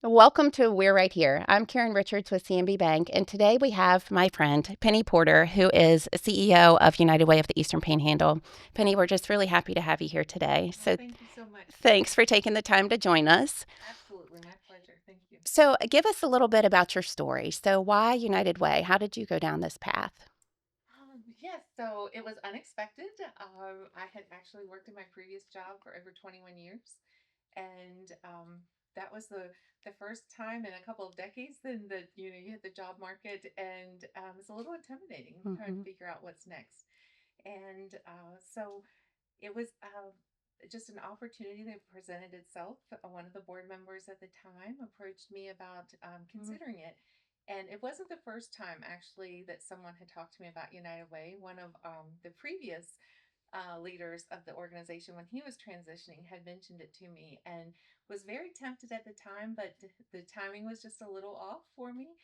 Welcome to We're Right Here. I'm Karen Richards with CMB Bank, and today we have my friend Penny Porter, who is CEO of United Way of the Eastern Panhandle. Penny, we're just really happy to have you here today. Well, So thank you so much, thanks Karen. for taking the time to join us. Absolutely, my pleasure. Thank you. So give us a little bit about your story. So why United Way? How did you go down this path? Yes, so it was unexpected. I had actually worked in my previous job for over 21 years, and that was the first time in a couple of decades then that you hit the job market, and it's a little intimidating trying to Hmm. figure out what's next. And so it was just an opportunity that presented itself. One of the board members at the time approached me about considering it. And it wasn't the first time, actually, that someone had talked to me about United Way. One of the previous leaders of the organization, when he was transitioning, had mentioned it to me and was very tempted at the time, but the timing was just a little off for me.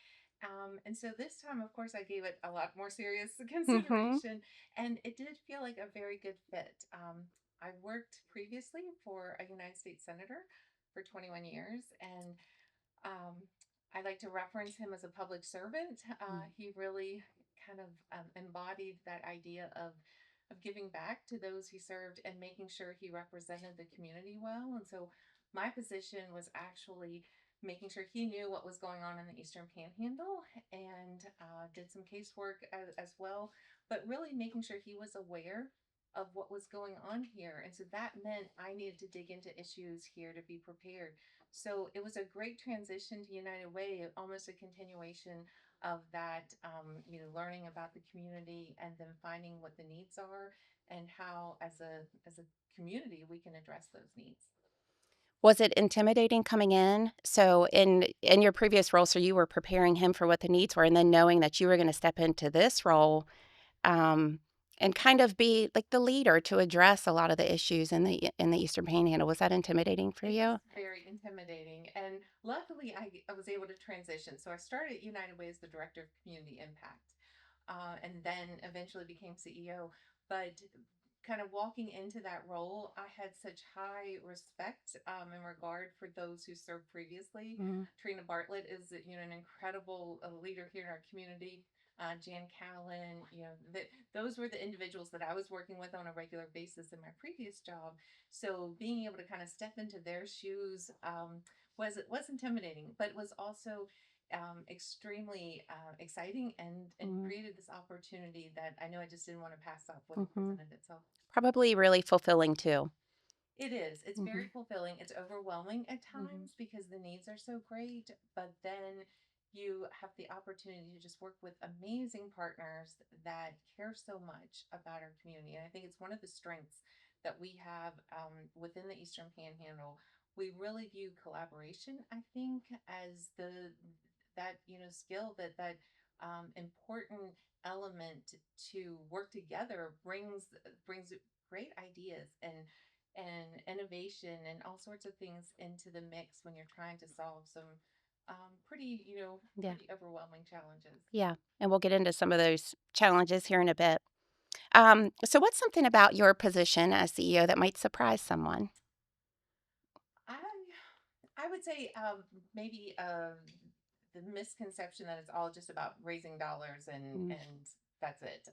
And so this time, of course, I gave it a lot more serious Hmm. consideration, and it did feel like a very good fit. I worked previously for a United States Senator for 21 years, and um, I like to reference him as a public servant. He really kind of embodied that idea of giving back to those he served and making sure he represented the community well. And so my position was actually making sure he knew what was going on in the Eastern Panhandle and did some casework as well, but really making sure he was aware of what was going on here. And so that meant I needed to dig into issues here to be prepared. So it was a great transition to United Way, almost a continuation of that, learning about the community and then finding what the needs are and how, as a community, we can address those needs. Was it intimidating coming in? So in your previous role, so you were preparing him for what the needs were, and then knowing that you were going to step into this role, um, and kind of be like the leader to address a lot of the issues in the Eastern Panhandle. Was that intimidating for It was you? very intimidating, and luckily, I was able to transition. So I started at United Way as the director of community impact, and then eventually became CEO. But kind of walking into that role, I had such high respect and regard for those who served previously. Mhm. Trina Bartlett is an incredible leader here in our community. Jan Callan, those were the individuals that I was working with on a regular basis in my previous job. So being able to kind of step into their shoes was intimidating, but it was also extremely exciting and Mhm. created this opportunity that I know I just didn't want to pass up when it Mhm. presented itself. Probably really fulfilling too. It is. It's very Mhm. fulfilling. It's overwhelming at Mhm. times because the needs are so great, but then you have the opportunity to just work with amazing partners that care so much about our community. And I think it's one of the strengths that we have within the Eastern Panhandle. We really view collaboration, I think, as the skill that important element to work together brings great ideas and innovation and all sorts of things into the mix when you're trying to solve some pretty, Yeah. pretty overwhelming challenges. Yeah. And we'll get into some of those challenges here in a bit. So what's something about your position as CEO that might surprise someone? I I would say maybe the misconception that it's all just about raising dollars Mm. and that's it.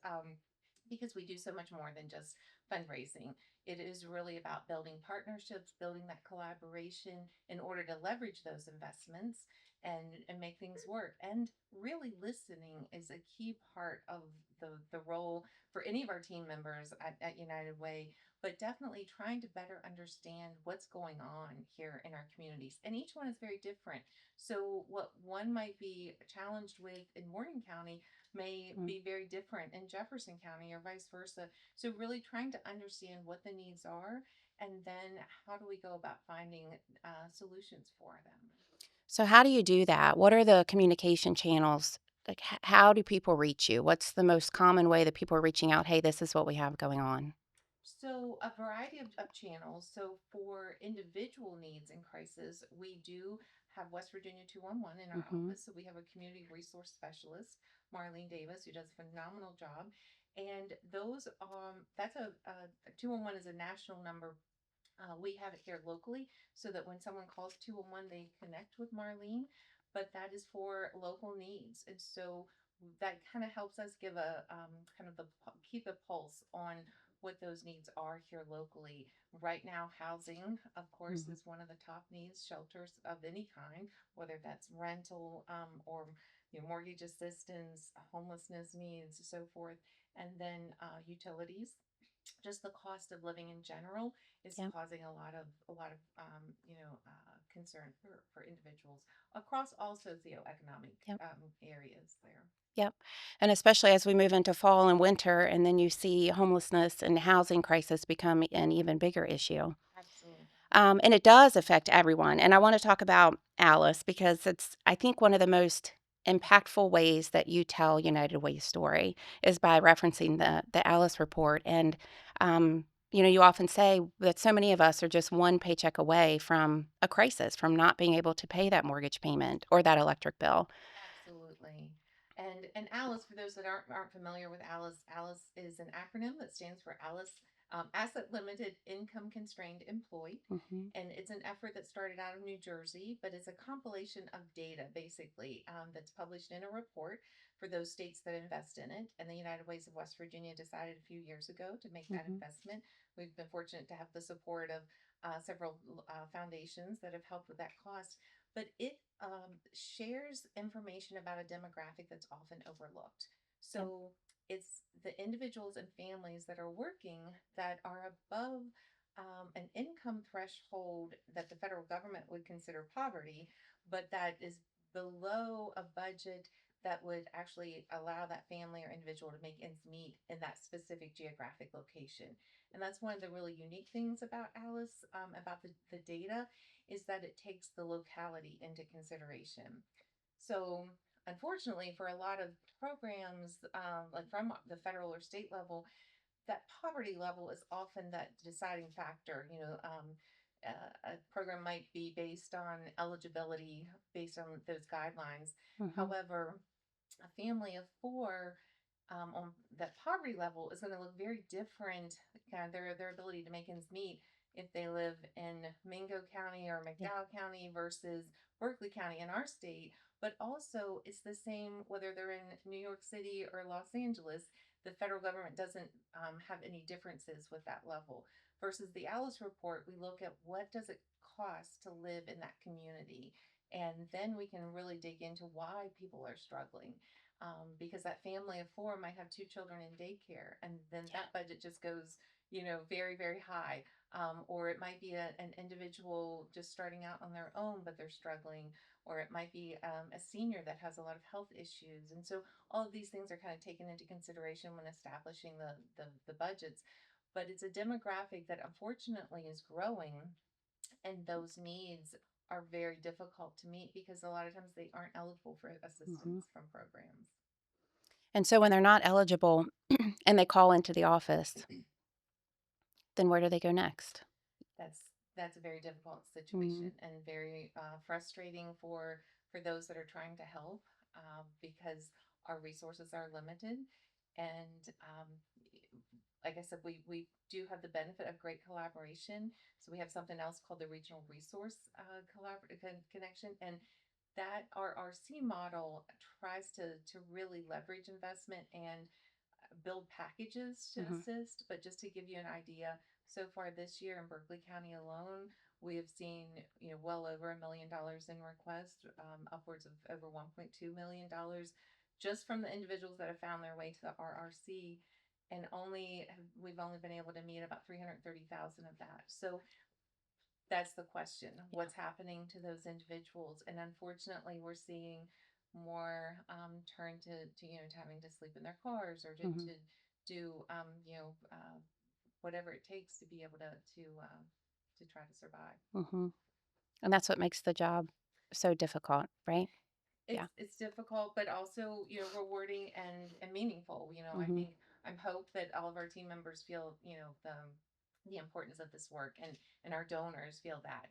Because we do so much more than just fundraising. It is really about building partnerships, building that collaboration in order to leverage those investments and make things work. And really listening is a key part of the role for any of our team members at United Way, but definitely trying to better understand what's going on here in our communities. And each one is very different. So, what one might be challenged with in Morgan County may Mm. be very different in Jefferson County or vice versa. So, really trying to understand what the needs are and then how do we go about finding solutions for them. So how do you do that? What are the communication channels? Like how do people reach you? What's the most common way that people are reaching out? Hey, this is what we have going on. So, a variety of channels. So, for individual needs in crisis, we do have West Virginia 211 in our Hmm. office. So, we have a community resource specialist, Marlene Davis, who does a phenomenal job. And that's a 211 is a national number We have it here locally so that when someone calls 211, they connect with Marlene, but that is for local needs. And so that kind of helps us give a kind of keep a pulse on what those needs are here locally. Right now, housing, of course, Mhm. is one of the top needs, shelters of any kind, whether that's rental or mortgage assistance, homelessness needs, so forth, and then utilities, just the cost of living in general is Yep. causing a lot of concern for individuals across all socioeconomic Yep. areas there. Yep. And especially as we move into fall and winter, and then you see homelessness and housing crisis become an even bigger issue. Absolutely. And it does affect everyone. And I want to talk about Alice because it's, I think, one of the most impactful ways that you tell United Way's story is by referencing the Alice report. And, you often say that so many of us are just one paycheck away from a crisis, from not being able to pay that mortgage payment or that electric bill. Absolutely. And Alice, for those that aren't familiar with Alice, Alice is an acronym that stands for Alice Asset Limited Income Constrained Employed. Hmm. And it's an effort that started out of New Jersey, but it's a compilation of data basically that's published in a report for those states that invest in it. And the United Ways of West Virginia decided a few years ago to make that Hmm. investment. We've been fortunate to have the support of several foundations that have helped with that cost, but it shares information about a demographic that's often overlooked. Yep. So it's the individuals and families that are working that are above an income threshold that the federal government would consider poverty, but that is below a budget that would actually allow that family or individual to make ends meet in that specific geographic location. And that's one of the really unique things about Alice, about the data, is that it takes the locality into consideration. So, unfortunately, for a lot of programs, like from the federal or state level, that poverty level is often that deciding factor. A program might be based on eligibility based on those guidelines. Hmm. However, a family of four on that poverty level is going to look very different, kind of their ability to make ends meet if they live in Mingo County or Yeah. McDowell County versus Berkeley County in our state. But also, it's the same whether they're in New York City or Los Angeles. The federal government doesn't have any differences with that level. Versus the Alice report, we look at what does it cost to live in that community, and then we can really dig into why people are struggling, because that family of four might have two children in daycare, and then that budget just goes, very, very high. Or it might be an individual just starting out on their own, but they're struggling. Or it might be a senior that has a lot of health issues. And so all of these things are kind of taken into consideration when establishing the budgets. But it's a demographic that unfortunately is growing, and those needs are very difficult to meet because a lot of times they aren't eligible for Hmm. assistance from programs. And so when they're not eligible and they call into the office, then where do they go next? That's a very difficult Hmm. situation and very frustrating for those that are trying to help, because our resources are limited. And like I said, we do have the benefit of great collaboration. So we have something else called the Regional Resource Connection, and that RRC model tries to really leverage investment and build packages to Hmm. assist. But just to give you an idea, so far this year in Berkeley County alone, we have seen well over $1 million in requests, upwards of over $1.2 million, just from the individuals that have found their way to the RRC, and we've only been able to meet about 330,000 of that. So that's the question: Yeah. what's happening to those individuals? And unfortunately, we're seeing more turn to having to sleep in their cars, or Hmm. to do whatever it takes to be able to try to survive. Hmm. And that's what makes the job so difficult, right? Yeah. It's difficult, but also rewarding and meaningful. I Hmm. think I'm hope that all of our team members feel the importance of this work, and our donors feel that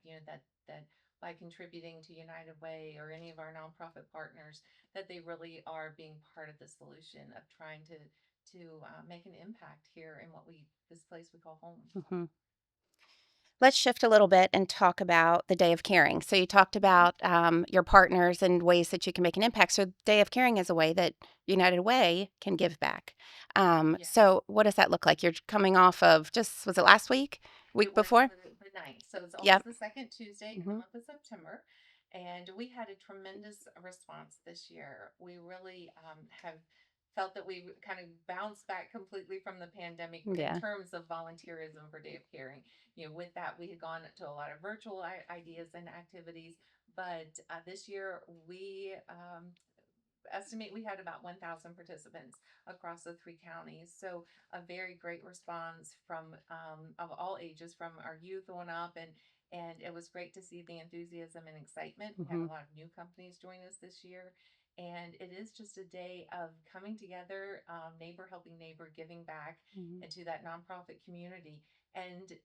that by contributing to United Way or any of our nonprofit partners, that they really are being part of the solution of trying to make an impact here in this place we call home. Hmm. Let's shift a little bit and talk about the Day of Caring. So, you talked Mhm. about your partners and ways that you can make an impact. So, Day of Caring is a way that United Way can give back. Yeah. So, what does that look like? You're coming off of just, was it last week? It Week was before? the ninth, so it's almost Yep. the second Tuesday in the Hmm. month of September, and we had a tremendous response this year. We really have felt that we kind of bounced back completely from the pandemic in Yeah. terms of volunteerism for Day of Caring. You know, with that, we had gone to a lot of virtual ideas and activities, but this year we estimate we had about 1,000 participants across the three counties. So a very great response from of all ages, from our youth on up, and it was great to see the enthusiasm and excitement. We had Hmm. a lot of new companies join us this year. And it is just a day of coming together, neighbor helping neighbor, giving back Hmm. into that nonprofit community. And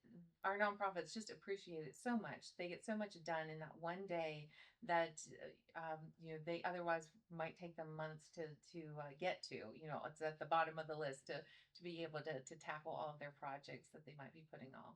our nonprofits just appreciate it so much. They get so much done in that one day that you know, they otherwise might take them months to get to. You know, it's at the bottom of the list to be able to tackle all of their projects that they might be putting off.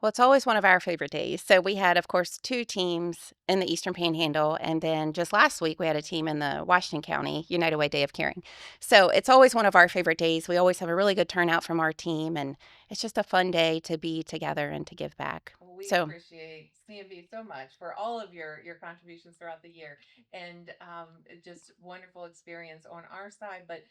Well, it's always one of our favorite days. So, we had, of course, two teams in the Eastern Panhandle. And then just last week, we had a team in the Washington County United Way Day of Caring. So, it's always one of our favorite days. We always have a really good turnout from our team. And it's just a fun day to be together and to give back. Well, we So, appreciate CMV so much for all of your contributions throughout the year, and just wonderful experience on our side. But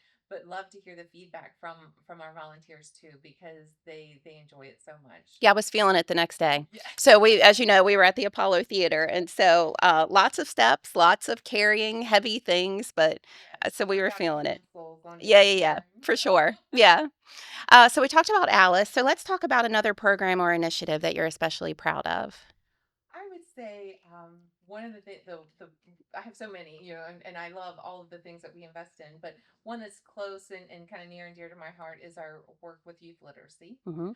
love to hear the feedback from our volunteers too, because they enjoy it so much. yeah, I was feeling it the next day. Yeah. So we, as you know, we were at the Apollo Theater, and so lots of steps, lots of carrying heavy things, but Yes, so we were work out your feeling it. muscles on Day Yeah, of yeah, yeah, Caring. for So. sure. Yeah. So we talked about Alice. So let's talk about another program or initiative that you're especially proud of. I would say one of the I have so many, you know, and I love all of the things that we invest in, but one that's close and kind of near and dear to my heart is our work with youth literacy, Hmm.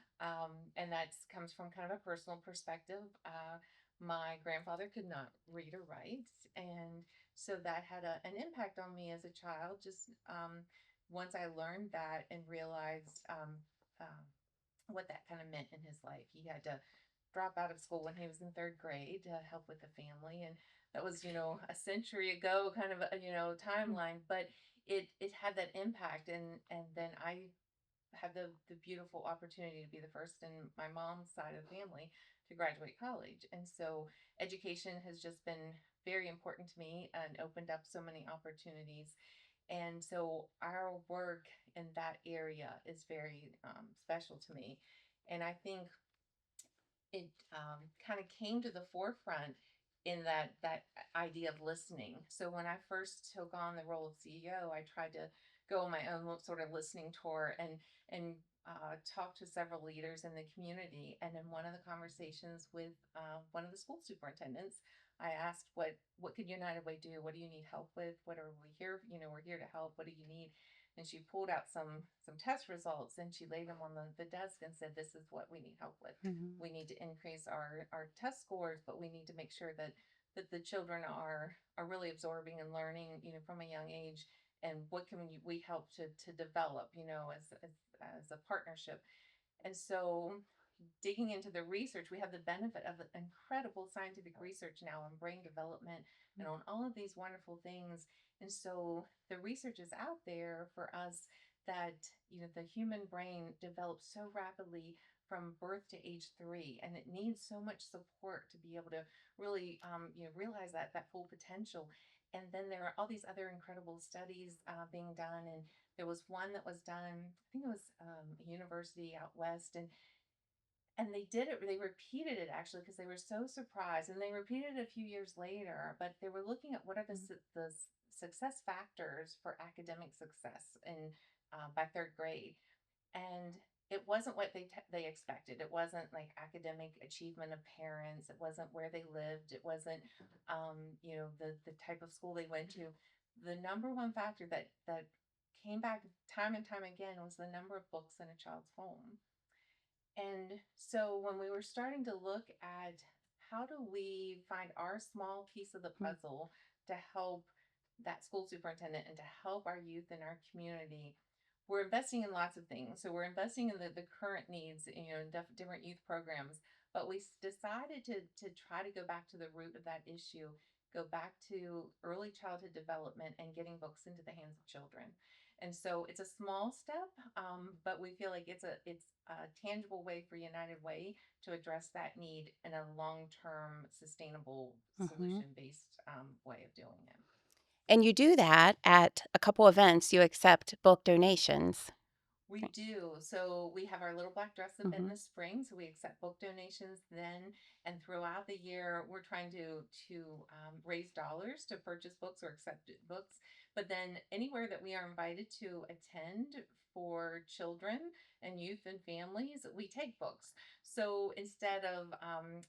and that comes from kind of a personal perspective. My grandfather could not read or write, and so that had an impact on me as a child. Just once I learned that and realized what that kind of meant in his life, he had to drop out of school when he was in third grade to help with the family, and that was, you know, a century ago kind of a, you know, timeline, but it had that impact, and then I had the beautiful opportunity to be the first in my mom's side of the family to graduate college, and so education has just been very important to me and opened up so many opportunities. And so our work in that area is very special to me, and I think it kind of came to the forefront in that idea of listening. So when I first took on the role of CEO, I tried to go on my own sort of listening tour and talk to several leaders in the community. And in one of the conversations with one of the school superintendents, I asked, what could United Way do? What do you need help with? What are we here? You know, we're here to help. What do you need? And she pulled out some test results and she laid them on the desk and said, this is what we need help with. Hmm. We need to increase our test scores, but we need to make sure that the children are really absorbing and learning, you know, from a young age. And what can we help to develop, you know, as a partnership. And so digging into the research, we have the benefit of the incredible scientific research now on brain development and on all of these wonderful things. And so the research is out there for us that, you know, the human brain develops so rapidly from birth to age 3, and it needs so much support to be able to really, you know, realize that full potential. And then there are all these other incredible studies being done, and there was one that was done, I think it was a university out west, and they did it, they repeated it actually because they were so surprised, and they repeated it a few years later, but they were looking at what are the success factors for academic success in by third grade. And it wasn't what they expected. It wasn't like academic achievement of parents, it wasn't where they lived, it wasn't you know, the type of school they went to. The number one factor that came back time and time again was the number of books in a child's home. And so when we were starting to look at how do we find our small piece of the puzzle to help that school superintendent and to help our youth in our community, we're investing in lots of things. So we're investing in the current needs, you know, in different youth programs. But we decided to try to go back to the root of that issue, go back to early childhood development and getting books into the hands of children. And so it's a small step, but we feel like it's a tangible way for United Way to address that need in a long term, sustainable, Mhm. solution based way of doing it. And you do that at a couple events, you accept book donations. We do. So we have our little black dress event in Mhm. the spring. So we accept book donations then, and throughout the year, we're trying to raise dollars to purchase books or accept books. But then anywhere that we are invited to attend for children and youth and families, we take books. So instead of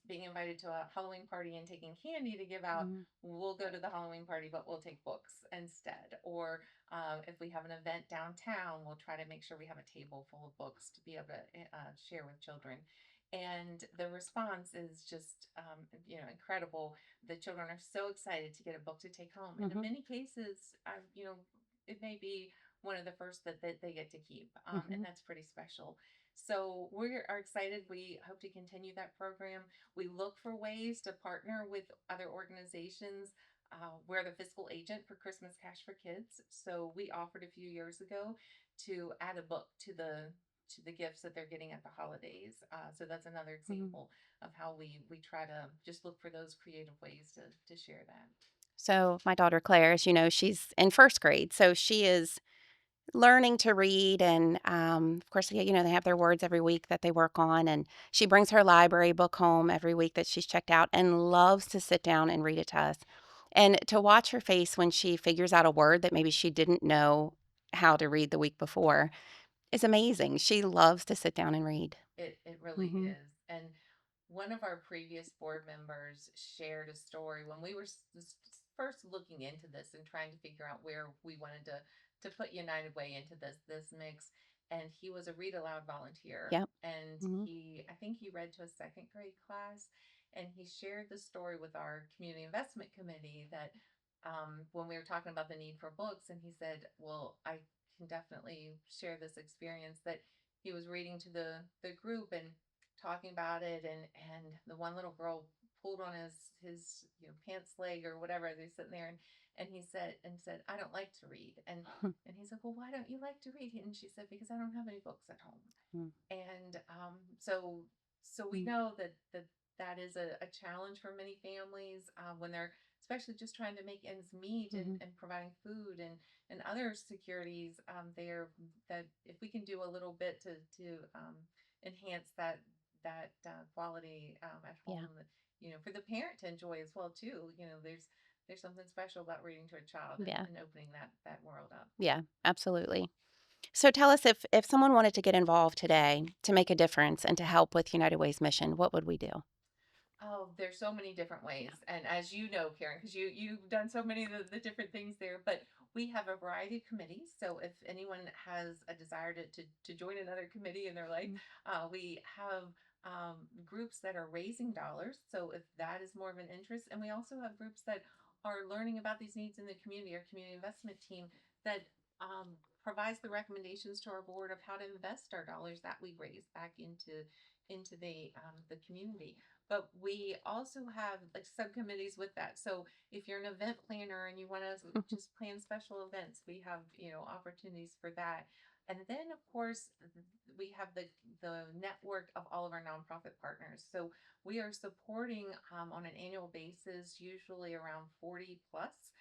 being invited to a Halloween party and taking candy to give out, Mhm. we'll go to the Halloween party, but we'll take books instead. Or if we have an event downtown, we'll try to make sure we have a table full of books to be able to share with children. And the response is just, incredible. The children are so excited to get a book to take home, and in Mhm. many cases, it may be one of the first that they get to keep, and Mhm. that's pretty special. So we are excited. We hope to continue that program. We look for ways to partner with other organizations. We're the fiscal agent for Christmas Cash for Kids. So we offered a few years ago to add a book to the gifts that they're getting at the holidays. So that's another Mhm. example of how we try to just look for those creative ways to share that. So, my daughter Claire, as you know, she's in 1st grade, so she is learning to read, and, of course, they have their words every week that they work on, and she brings her library book home every week that she's checked out and loves to sit down and read it to us. And to watch her face when she figures out a word that maybe she didn't know how to read the week before is amazing. She loves to sit down and read. It really Mhm. is. And one of our previous board members shared a story when we were first looking into this and trying to figure out where we wanted to put United Way into this mix. And he was a read aloud volunteer, Yep. and Mhm. I think he read to a second grade class, and he shared the story with our community investment committee that when we were talking about the need for books, and he said, "Well, I can definitely share this experience that." He was reading to the group and talking about it, and the one little girl pulled on his pants leg or whatever. They're sitting there, and he said, "I don't like to read." And he said, "Well, why don't you like to read?" And she said, "Because I don't have any books at home." Mhm. And so we Mhm. know that is a challenge for many families when they're especially just trying to make ends meet, and, Mhm. and providing food and other securities there, that if we can do a little bit to enhance that quality at Yeah. home, for the parent to enjoy as well too. There's something special about reading to a child, and, Yeah. and opening that world up. Yeah, absolutely. So tell us, if someone wanted to get involved today to make a difference and to help with United Way's mission, what would we do? Oh, there's so many different ways. Yeah. And as you know, Karen, because you've done so many of the different things there, but we have a variety of committees. So if anyone has a desire to join another committee in their life, Mm. we have groups that are raising dollars. So if that is more of an interest, and we also have groups that are learning about these needs in the community, our community investment team that provides the recommendations to our board of how to invest our dollars that we raise back into the community. But we also have like subcommittees with that. So if you're an event planner and you want to just plan special events, we have opportunities for that. And then of course we have the network of all of our nonprofit partners. So we are supporting on an annual basis, usually around 40 plus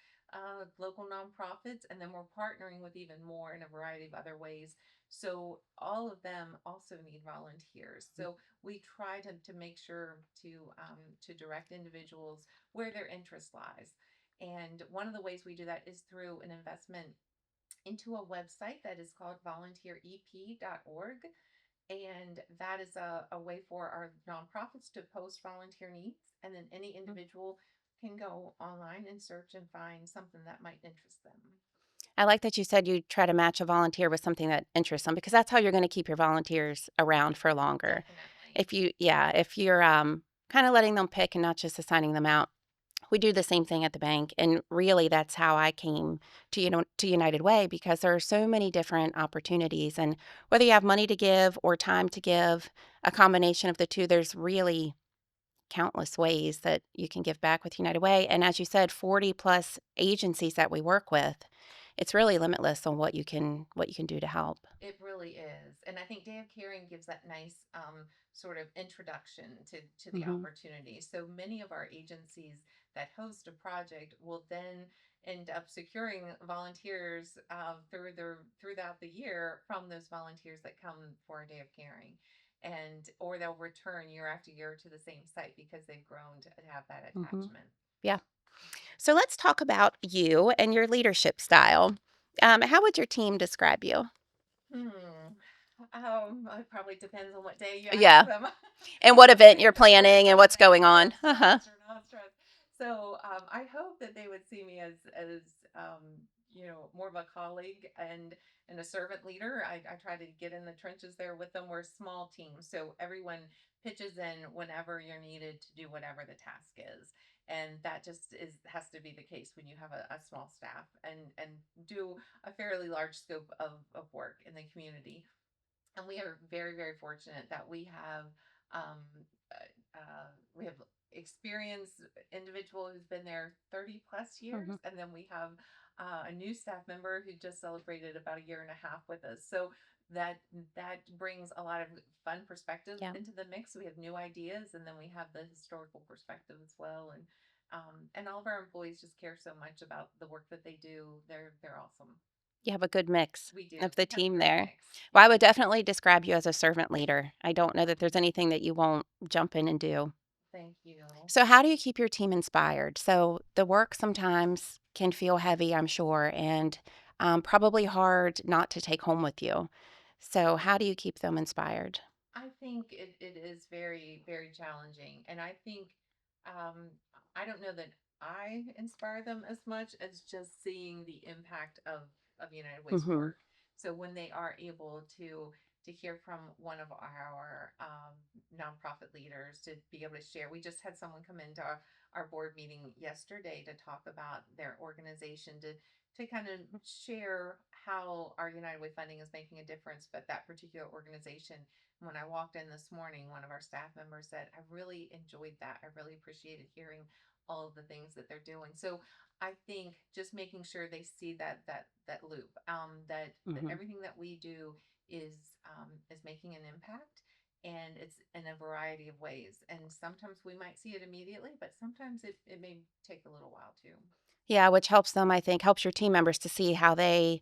local nonprofits, and then we're partnering with even more in a variety of other ways. So all of them also need volunteers. So we try to make sure to direct individuals where their interest lies. And one of the ways we do that is through an investment into a website that is called volunteerep.org. And that is a way for our nonprofits to post volunteer needs. And then any individual can go online and search and find something that might interest them. I like that you said you try to match a volunteer with something that interests them because that's how you're going to keep your volunteers around for longer. Definitely. If you're kind of letting them pick and not just assigning them out, We do the same thing at the bank, and really that's how I came to, to United Way, because there are so many different opportunities, and whether you have money to give or time to give, a combination of the two, there's really countless ways that you can give back with United Way. And as you said, 40 plus agencies that we work with, it's really limitless on what you can do to help. It really is. And I think Day of Caring gives that nice sort of introduction to the Hmm. opportunity. So many of our agencies that host a project will then end up securing volunteers throughout the year from those volunteers that come for a Day of Caring. And or they'll return year after year to the same site because they've grown to have that Hmm. attachment. Yeah. So let's talk about you and your leadership style. How would your team describe you? Hmm. It probably depends on what day you ask Yeah. them. And I what would event say you're that we're planning and what's dynamic. going on. Yes, Uh-huh. stressed or not stressed. So I hope that they would see me as more of a colleague and a servant leader. I try to get in the trenches there with them. We're a small team, so everyone pitches in whenever you're needed to do whatever the task is. And that just is has to be the case when you have a small staff and do a fairly large scope of work in the community. And we are very, very fortunate that um, we have experienced individual who's been there 30 plus years, Hmm. and then we have a new staff member who just celebrated about a year and a half with us. So that that brings a lot of fun perspectives Yeah. into the mix. We have new ideas, and then we have the historical perspective as well. And all of our employees just care so much about the work that they do. They're awesome. You have a good mix We do. of the We have a team great there. mix. Well, I Yes. would definitely describe you as a servant leader. I don't know that there's anything that you won't jump in and do. Thank you. So, how do you keep your team inspired? So, the work sometimes can feel heavy, I'm sure, and probably hard not to take home with you. So, how do you keep them inspired? I think it is very, very challenging. And I think, um, I don't know that I inspire them as much as just seeing the impact of United Way's Hmm. work. So when they are able to hear from one of our nonprofit leaders to be able to share. We just had someone come into our board meeting yesterday to talk about their organization to kind of share how our United Way funding is making a difference, but that particular organization, when I walked in this morning, one of our staff members said, I really enjoyed that. I really appreciated hearing all of the things that they're doing. So I think just making sure they see that loop, that Hmm. everything that we do is making an impact, and it's in a variety of ways. And sometimes we might see it immediately, but sometimes it may take a little while too. Yeah, which helps them, I think, helps your team members to see how they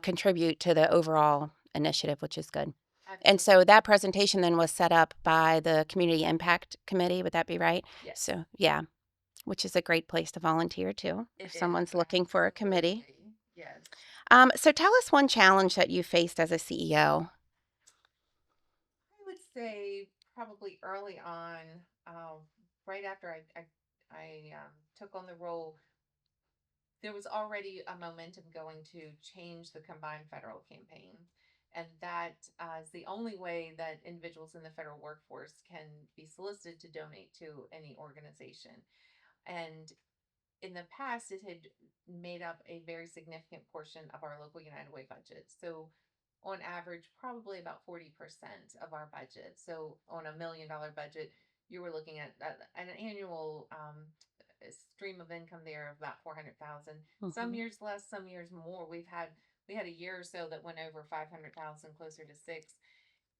contribute to the overall initiative, which is good. And so Absolutely. that presentation then was set up by the Community Impact Committee. Would that be right? Yes, So, yeah, which is a great place to volunteer too it if is. someone's looking for a committee. Absolutely. Yes. So, tell us one challenge that you faced as a CEO. I would say probably early on, right after I took on the role, there was already a momentum going to change the combined federal campaign. And that is the only way that individuals in the federal workforce can be solicited to donate to any organization. And in the past, it had made up a very significant portion of our local United Way budget. So, on average, probably about 40% of our budget. So, on $1 million budget, you were looking at an annual stream of income there of about 400,000. Some Hmm. years less, some years more. We had a year or so that went over 500,000, closer to six,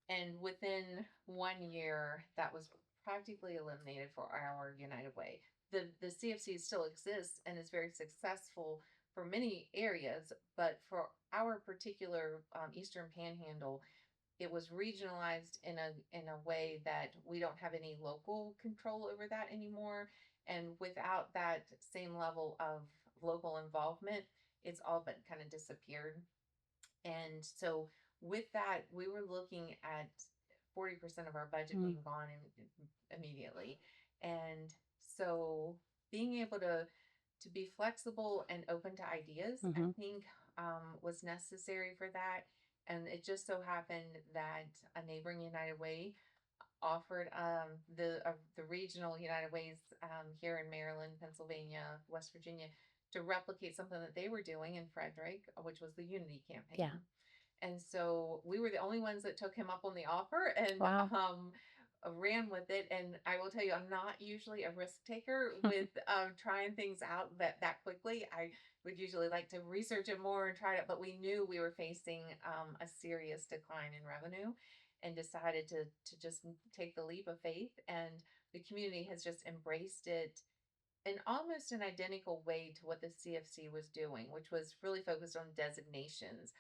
and within 1 year, that was practically eliminated for our United Way. The CFC still exists and is very successful for many areas, but for our particular Eastern Panhandle, it was regionalized in a way that we don't have any local control over that anymore. And without that same level of local involvement, it's all but kind of disappeared. And so with that, we were looking at 40% of our budget being gone immediately. And so being able to be flexible and open to ideas, I Hmm. think was necessary for that. And it just so happened that a neighboring United Way offered the regional United Ways here in Maryland, Pennsylvania, West Virginia to replicate something that they were doing in Frederick, which was the Unity Yeah. campaign. And so we were the only ones that took him up on the offer and Wow. ran with it. And I will tell you, I'm not usually a risk taker with trying things out that quickly. I would usually like to research it more and try it, but we knew we were facing a serious decline in revenue and decided to just take the leap of faith. And the community has just embraced it in almost an identical way to what the CFC was doing, which was really focused on designations.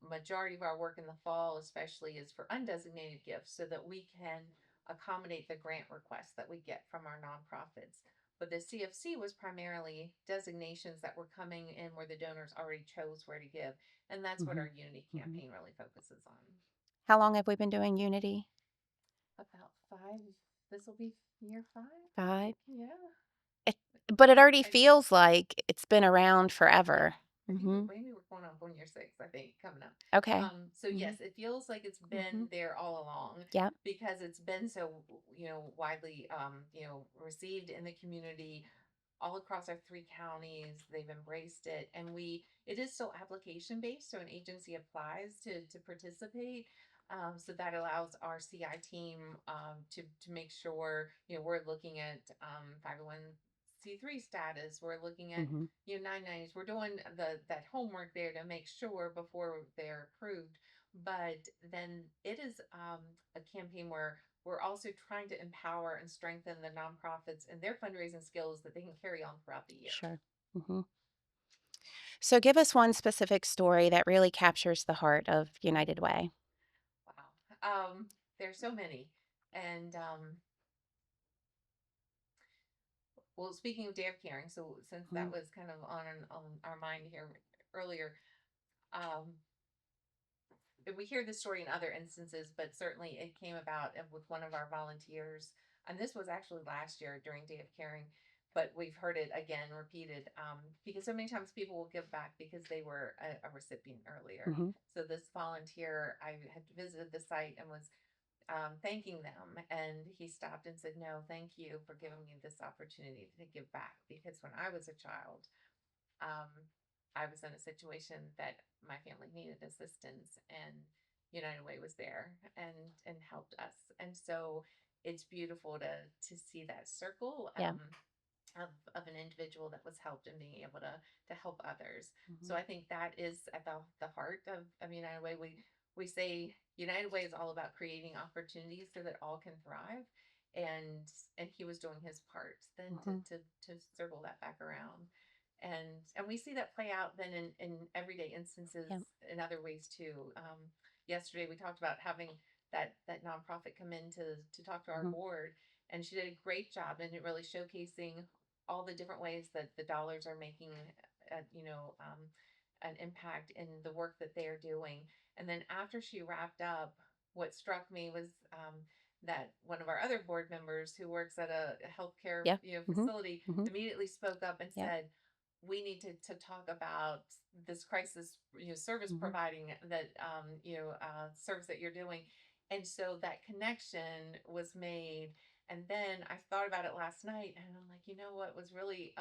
Majority of our work in the fall, especially, is for undesignated gifts, so that we can accommodate the grant requests that we get from our nonprofits. But the CFC was primarily designations that were coming in where the donors already chose where to give, and that's what Hmm. our Unity Hmm. campaign really focuses on. How long have we been doing Unity? About five. This will be year five. 5? Yeah. It, but it already I feels like it's been around Yeah, forever. I think Hmm. maybe we're going on year six, I think, coming up. Okay. So Hmm. yes, it feels like it's Hmm. been there all along Yep. because it's been so, widely, received in the community all across our three counties. They've embraced it, and it is still application based, so an agency applies to participate. So that allows our CI team to make sure we're looking at 501c3 status. We're looking at Hmm. 990s. We're doing that homework there to make sure before they're approved. But then it is a campaign where we're also trying to empower and strengthen the nonprofits and their fundraising skills that they can carry on throughout the year. Sure. Hmm. So give us one specific story that really captures the heart of United Way. Wow. There's so many. And well, speaking of day of caring, so since that Mhm. was kind of on our mind here earlier, um, we hear this story in other instances, but certainly it came about with one of our volunteers. And this was actually last year during Day of Caring, but we've heard it again repeated because so many times people will give back because they were a recipient earlier. Mhm. So this volunteer, I had visited the site and was thanking them, and he stopped and said, "No, thank you for giving me this opportunity to give back because when I was a child, um, I was in a situation that my family needed assistance, and United Way was there and helped us. And so it's beautiful to see that circle Yeah. of an individual that was helped and being able to help others. So Mhm. I think that is at the heart of United Way. We say United Way is all about creating opportunities so that all can thrive. And he was doing his part then Mhm. to circle that back around. And we see that play out then in everyday instances Yeah. in other ways too. Yesterday we talked about having that nonprofit come in to talk to our Mhm. board, and she did a great job in it, really showcasing all the different ways that the dollars are making an impact in the work that they're doing. And then after she wrapped up, what struck me was that one of our other board members who works at a healthcare Yeah. Mhm. facility Mhm. immediately spoke up and Yeah. said, we need to talk about this crisis service Mhm. providing that service that you're doing. And so that connection was made. And then I thought about it last night, and I'm like, what was really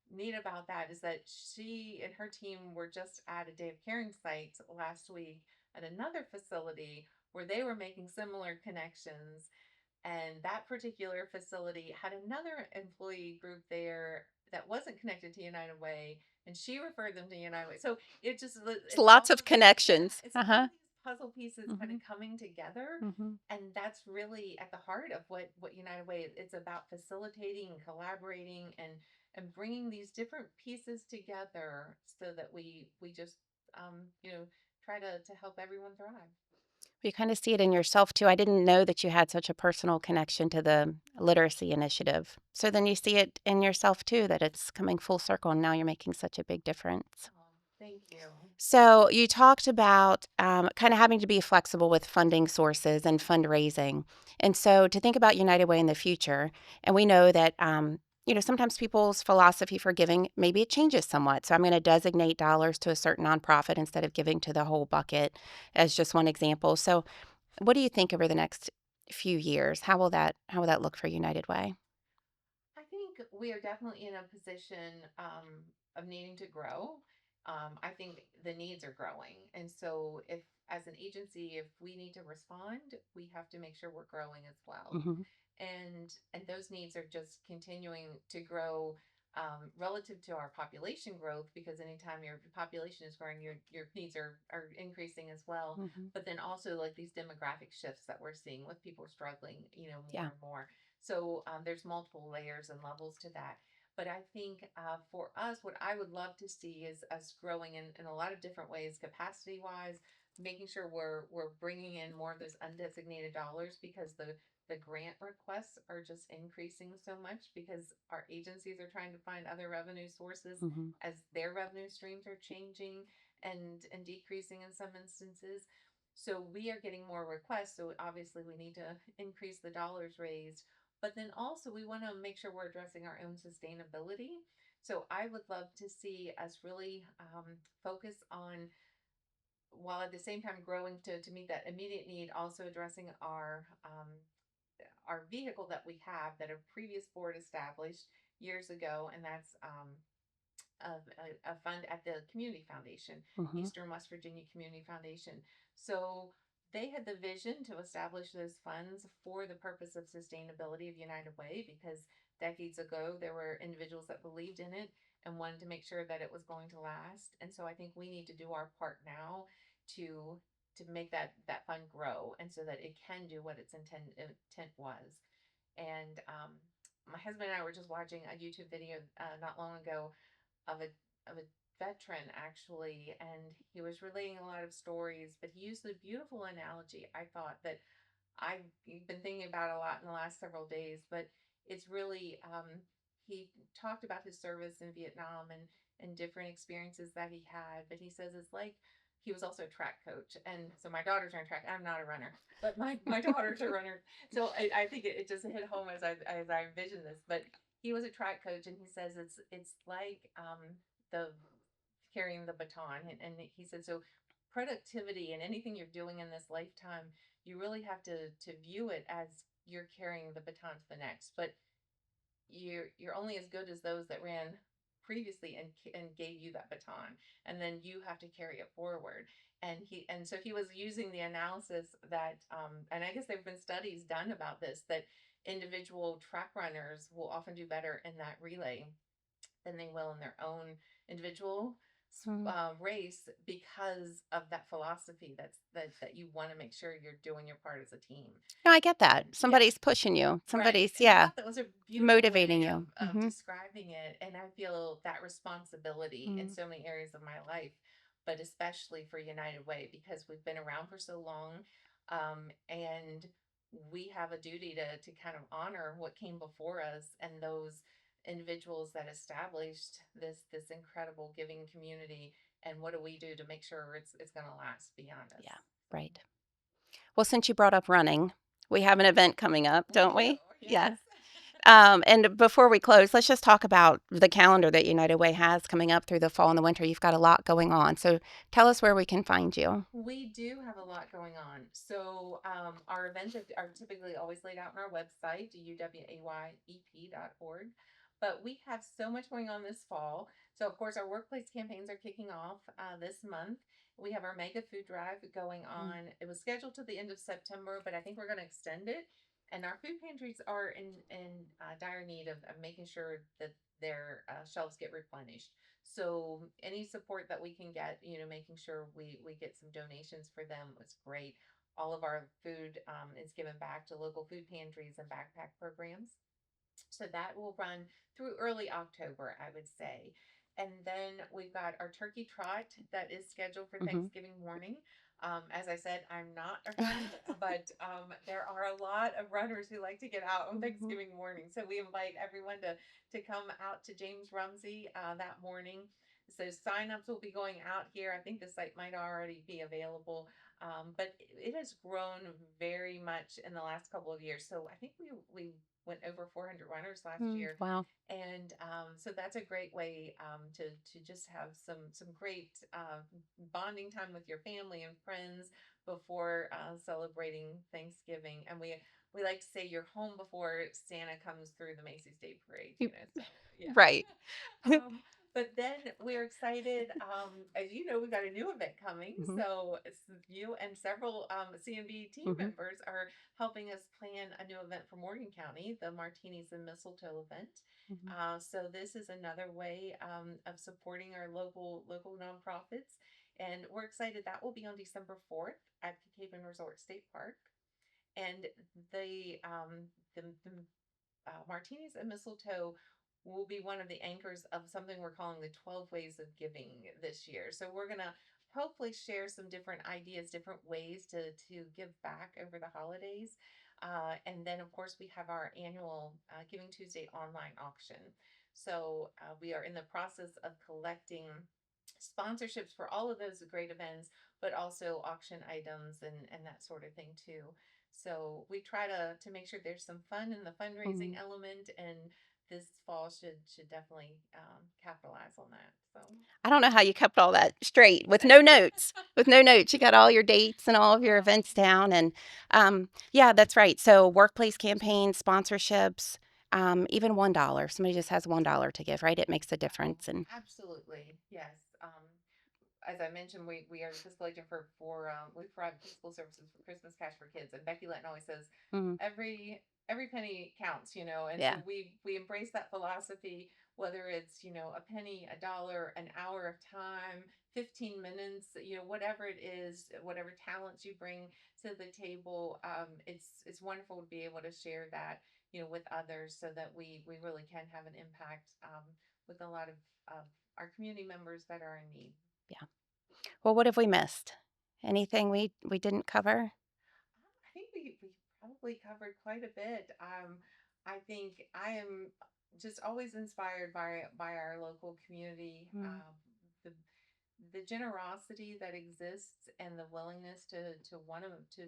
neat about that is that she and her team were just at a Day of Caring site last week at another facility where they were making similar connections. And that particular facility had another employee group there that wasn't connected to United Way, and she referred them to United Way. So It's it's lots all of of these, yeah, connections. it's all Uh-huh. of these puzzle pieces kind of Mhm. coming together. Mhm. And that's really at the heart of what United Way is. It's about facilitating and collaborating and bringing these different pieces together so that we just try to help everyone thrive. You kind of see it in yourself too. I didn't know that you had such a personal connection to the literacy initiative. So then you see it in yourself too, that it's coming full circle and now you're making such a big difference. Oh, thank you. So you talked about kind of having to be flexible with funding sources and fundraising. And so to think about United Way in the future, and we know that sometimes people's philosophy for giving maybe it changes somewhat. So I'm going to designate dollars to a certain nonprofit instead of giving to the whole bucket, as just one example. So what do you think over the next few years? How will that look for United Way? I think we are definitely in a position of needing to grow. I think the needs are growing, and so if, as an agency, if we need to respond, we have to make sure we're growing as well. Mhm. And those needs are just continuing to grow relative to our population growth, because anytime your population is growing, your needs are increasing as well. Mhm. But then also like these demographic shifts that we're seeing with people struggling, more Yeah. and more. So there's multiple layers and levels to that. But I think for us, what I would love to see is us growing in a lot of different ways, capacity wise, making sure we're bringing in more of those undesignated dollars, because the grant requests are just increasing so much because our agencies are trying to find other revenue sources Mhm. as their revenue streams are changing and decreasing in some instances. So we are getting more requests. So obviously we need to increase the dollars raised, but then also we want to make sure we're addressing our own sustainability. So I would love to see us really focus on, while at the same time growing to meet that immediate need, also addressing our vehicle that we have that a previous board established years ago, and that's a fund at the Community Foundation, Mhm. Eastern West Virginia Community Foundation. So they had the vision to establish those funds for the purpose of sustainability of United Way, because decades ago there were individuals that believed in it and wanted to make sure that it was going to last. And so I think we need to do our part now to make that fund grow, and so that it can do what its intent was. And my husband and I were just watching a YouTube video not long ago of a veteran actually, and he was relating a lot of stories, but he used a beautiful analogy, I thought, that I've been thinking about a lot in the last several days. But it's really he talked about his service in Vietnam and different experiences that he had. But he says it's like he was also a track coach, and so my daughters are in track. I'm not a runner, but my daughters are runners. So I think it just hit home as I envisioned this. But he was a track coach, and he says it's like the carrying the baton, and he said so productivity and anything you're doing in this lifetime, you really have to view it as you're carrying the baton to the next. But you're only as good as those that ran previously and gave you that baton, and then you have to carry it forward. And so he was using the analysis that and I guess there have been studies done about this, that individual track runners will often do better in that relay than they will in their own individual Mm. race, because of that philosophy that you want to make sure you're doing your part as a team. No, I get And that. yeah, Somebody's pushing you. right. Somebody's, And I yeah, thought that was a beautiful motivating way you. of Mhm. describing it. And I feel that responsibility in Mm. so many areas of my life, but especially for United Way, because we've been around for so long. And we have a duty to kind of honor what came before us, and those individuals that established this incredible giving community. And what do we do to make sure it's going to last beyond us? Yeah, right. Well, since you brought up running, we have an event coming up, We don't do, we? yes. Yeah. And before we close, let's just talk about the calendar that United Way has coming up through the fall and the winter. You've got a lot going on. So tell us where we can find you. We do have a lot going on. So our events are typically always laid out on our website, uwayep.org. But we have so much going on this fall. So of course, our workplace campaigns are kicking off this month. We have our mega food drive going Mm. on. It was scheduled to the end of September, but I think we're going to extend it. And our food pantries are in dire need of making sure that their shelves get replenished. So any support that we can get, making sure we get some donations for them was great. All of our food is given back to local food pantries and backpack programs. So that will run through early October, I would say. And then we've got our turkey trot that is scheduled for Hmm. Thanksgiving morning. As I said, I'm not a runner, but there are a lot of runners who like to get out on Hmm. Thanksgiving morning. So we invite everyone to come out to James Rumsey that morning. So signups will be going out here. I think the site might already be available, but it has grown very much in the last couple of years. So I think we went over 400 runners last Mm, year. wow. And so that's a great way to just have some great bonding time with your family and friends before celebrating Thanksgiving. And we like to say you're home before Santa comes through the Macy's Day Parade, You- so yeah. Right. But then we're excited. As you know, we've got a new event coming. Hmm. So you and several CMB team Hmm. members are helping us plan a new event for Morgan County, the Martinis and Mistletoe event. Hmm. So this is another way of supporting our local nonprofits, and we're excited that will be on December 4th at the Cape and Resort State Park. And the martinis and mistletoe will be one of the anchors of something we're calling the 12 ways of giving this year. So we're going to hopefully share some different ideas, different ways to give back over the holidays. And then, of course, we have our annual Giving Tuesday online auction. So we are in the process of collecting sponsorships for all of those great events, but also auction items and that sort of thing too. So we try to make sure there's some fun in the fundraising Hmm. element, and this fall should definitely capitalize on that. So I don't know how you kept all that straight with no notes. With no notes, you got all your dates and all of your um, events down, and yeah, that's right. So workplace campaigns, sponsorships, even $1. Somebody just has $1 to give, right? It makes a oh, difference, and absolutely, yes. As I mentioned, we are the fiscal agent for we provide fiscal services for Christmas Cash for Kids, and Becky Letton always says mhm, every penny counts, and so yeah, we embrace that philosophy, whether it's a penny, a dollar, an hour of time, 15 minutes, whatever it is, whatever talents you bring to the table. It's wonderful to be able to share that with others, so that we really can have an impact with a lot of our community members that are in need. yeah. Well, what have we missed? Anything we didn't cover? I think we probably covered quite a bit. I think I am just always inspired by our local community. Mm, The generosity that exists and the willingness to want to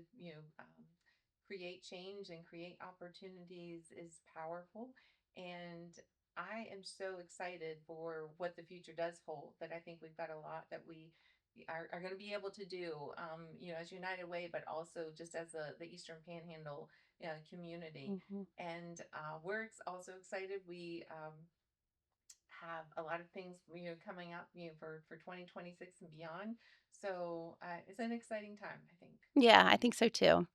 create change and create opportunities is powerful. And I am so excited for what the future does hold. That I think we've got a lot that we are going to be able to do, as United Way, but also just as the Eastern Panhandle community. mhm. And we're also excited. We have a lot of things coming up for 2026 and beyond. So it's an exciting time, I think. Yeah, I think so too.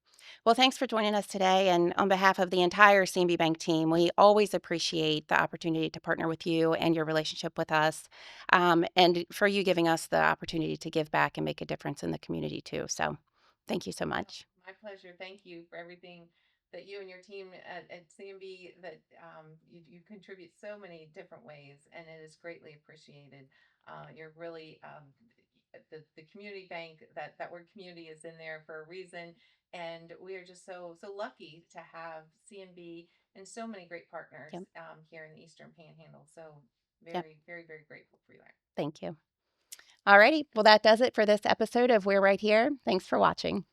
Well, thanks for joining us today. And on behalf of the entire CMB Bank team, we always appreciate the opportunity to partner with you and your relationship with us, and for you giving us the opportunity to give back and make a difference in the community too. So thank you so Oh, much. my pleasure. Thank you for everything that you and your team at CMB, that you contribute so many different ways, and it is greatly appreciated. You're really the community bank. That word community is in there for a reason, and we are just so lucky to have CMB and so many great partners Yep. here in the Eastern Panhandle. So Yep. very grateful for that. Thank you. All righty. Well, that does it for this episode of We're Right Here. Thanks for watching.